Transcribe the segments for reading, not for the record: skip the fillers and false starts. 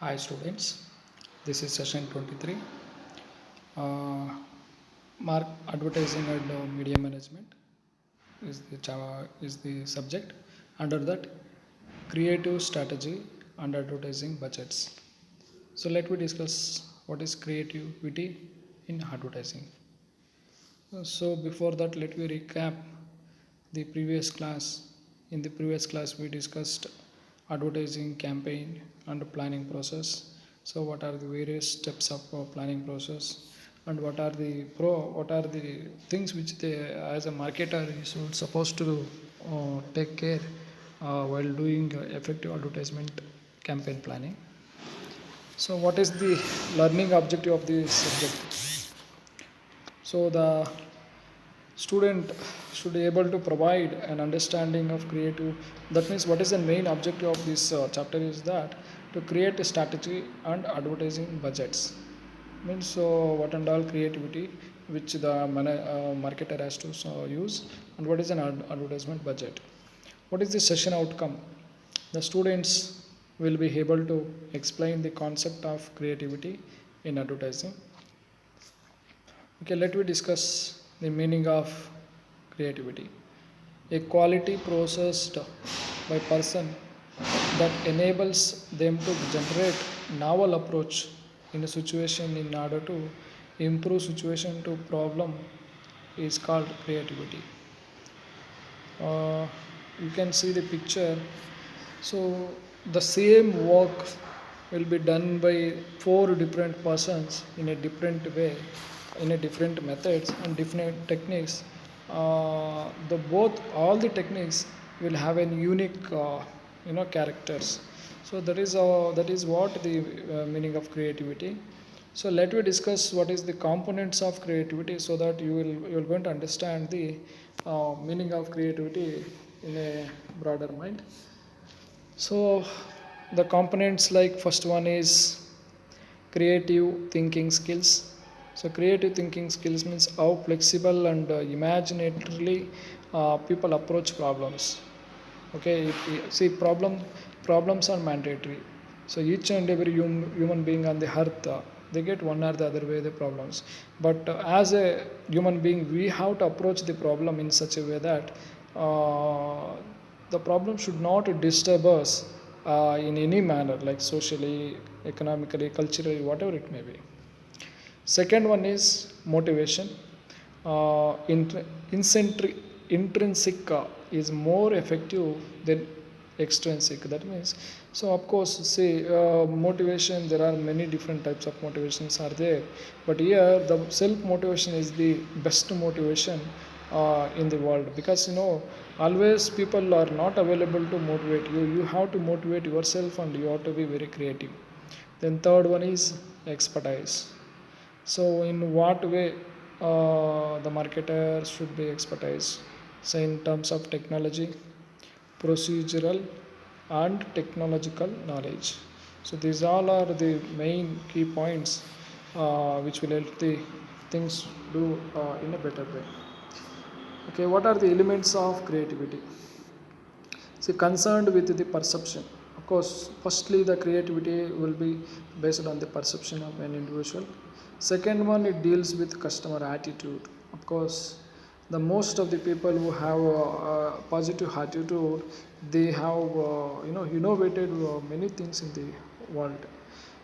Hi students, this is session 23. Uh, Mark advertising and media management is the subject. Under that, creative strategy and advertising budgets. So let me discuss what is creativity in advertising. So before that, let me recap the previous class. In the previous class, we discussed advertising campaign and planning process. So what are the various steps of planning process, and what are the things which they as a marketer you should supposed to take care while doing effective advertisement campaign planning. So what is the learning objective of this subject? So the student should be able to provide an understanding of creative. That means what is the main objective of this chapter is that to create a strategy and advertising budgets. Means what and all creativity which the marketer has to use, and what is an advertisement budget. What is the session outcome? The students will be able to explain the concept of creativity in advertising. Okay, let me discuss the meaning of creativity. A quality processed by person that enables them to generate novel approach in a situation in order to improve situation to problem is called creativity. uh, you can see the picture. So the same work will be done by four different persons in a different way, in a different methods and different techniques. The both all the techniques will have an unique characters. So that is what the meaning of creativity. So let me discuss what is the components of creativity so that you will going to understand the meaning of creativity in a broader mind. So the components, like first one is creative thinking skills. So creative thinking skills means how flexible and imaginatively people approach problems. Okay, see problems are mandatory. So each and every human being on the earth, they get one or the other way the problems. But as a human being, we have to approach the problem in such a way that uh, the problem should not disturb us in any manner, like socially, economically, culturally, whatever it may be. Second one is motivation. Intrinsic, intrinsic is more effective than extrinsic. That means, so of course, say motivation. There are many different types of motivations are there, but here the self motivation is the best motivation in the world, because always people are not available to motivate you. You have to motivate yourself, and you have to be very creative. Then third one is expertise. So, in what way the marketer should be expertise? So, in terms of technology, procedural, and technological knowledge. So, these all are the main key points which will help the things do in a better way. Okay, what are the elements of creativity? See, concerned with the perception. Of course, firstly, the creativity will be based on the perception of an individual. Second one, it deals with customer attitude. Of course, the most of the people who have a positive attitude, they have innovated many things in the world.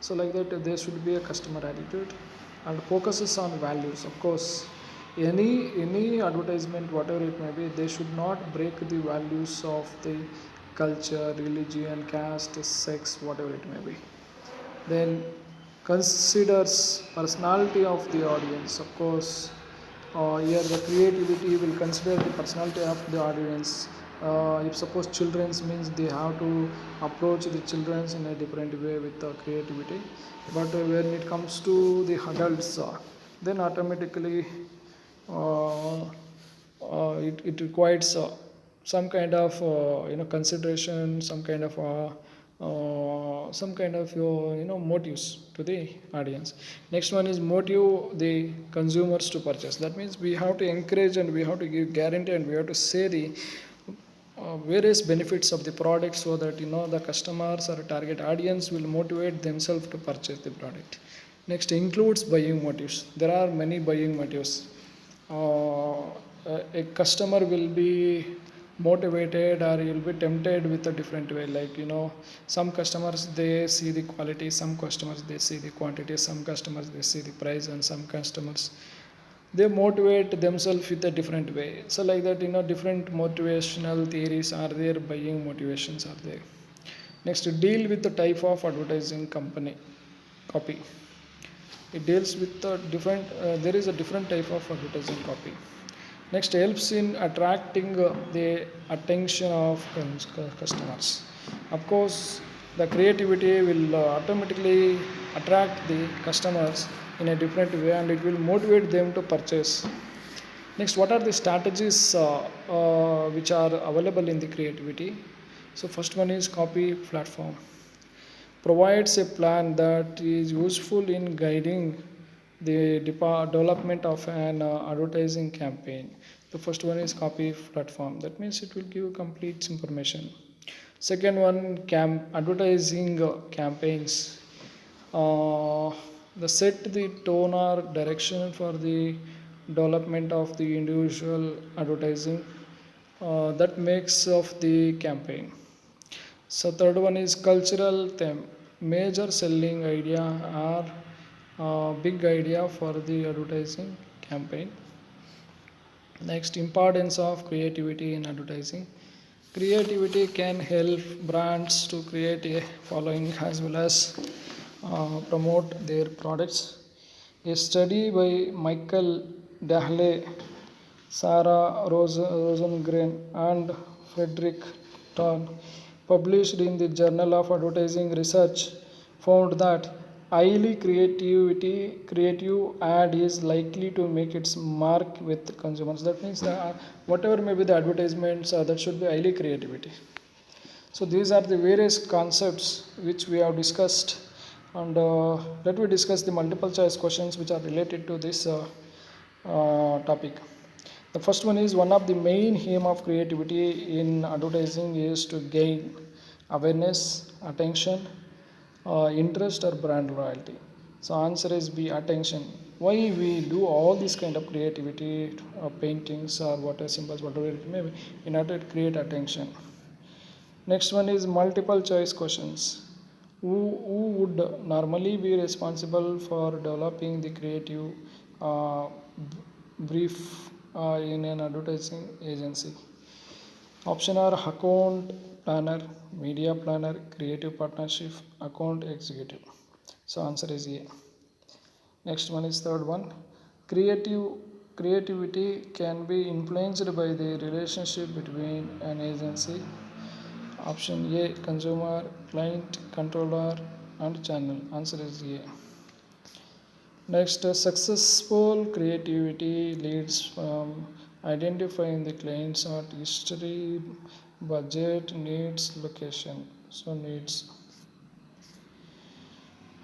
So like that, there should be a customer attitude and focuses on values. Of course, any advertisement, whatever it may be, they should not break the values of the culture, religion, caste, sex, whatever it may be. Then considers personality of the audience. Of course, here the creativity will consider the personality of the audience. If suppose children's means, they have to approach the children's in a different way with creativity. But when it comes to the adults, then automatically it requires some kind of consideration, some kind of motives to the audience. Next one is motive the consumers to purchase. That means we have to encourage, and we have to give guarantee, and we have to say the various benefits of the product, so that the customers or target audience will motivate themselves to purchase the product. Next includes buying motives. There are many buying motives. A customer will be motivated, or you'll be tempted with a different way, like some customers they see the quality, some customers they see the quantity, some customers they see the price, and some customers they motivate themselves with a different way. So like that, different motivational theories are there, buying motivations are there. Next, deal with the type of advertising company copy. It deals with the different there is a different type of advertising copy. Next, helps in attracting the attention of customers. Of course, the creativity will automatically attract the customers in a different way, and it will motivate them to purchase. Next, what are the strategies which are available in the creativity? So first one is copy platform. Provides a plan that is useful in guiding the development of an advertising campaign. The first one is copy platform. That means it will give complete information. Second one, advertising campaigns. The set the tone or direction for the development of the individual advertising that makes of the campaign. So third one is cultural theme, major selling idea or big idea for the advertising campaign. Next, importance of creativity in advertising. Creativity can help brands to create a following as well as promote their products. A study by Michael Dahle, Sarah Rosengren, and Frederick Torn, published in the Journal of Advertising Research, found that creative ad is likely to make its mark with consumers. That means that whatever may be the advertisements, that should be highly creativity. So these are the various concepts which we have discussed, and let me discuss the multiple choice questions which are related to this topic. The first one is, one of the main aim of creativity in advertising is to gain awareness, attention, interest, or brand loyalty. So answer is B, attention. Why we do all this kind of creativity, paintings or whatever symbols, whatever it may be, in order to create attention. Next one is multiple choice questions. Who would normally be responsible for developing the creative brief in an advertising agency? Option are account planner, media planner, creative partnership, account executive. So answer is A. Next one is third one. Creativity can be influenced by the relationship between an agency. Option A, consumer, client, controller, and channel. Answer is A. Next, successful creativity leads from identifying the client's art history, budget, needs, location. So needs.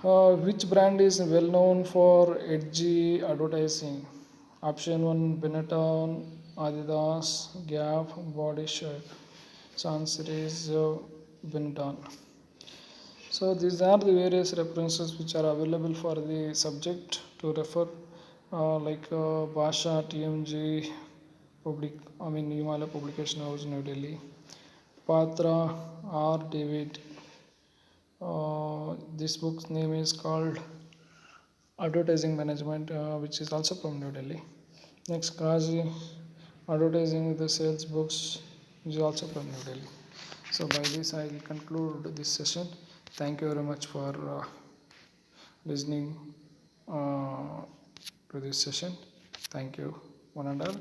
Which brand is well known for edgy advertising? Option 1, Benetton, Adidas, Gap, Body Shape. So answer is Benetton. So these are the various references which are available for the subject to refer, like Basha, TMG, Himalaya Publication House, New Delhi, Patra, R. David. This book's name is called Advertising Management, which is also from New Delhi. Next, Kazi, Advertising with the Sales Books, which is also from New Delhi. So by this I will conclude this session. Thank you very much for listening to this session. Thank you, one and all.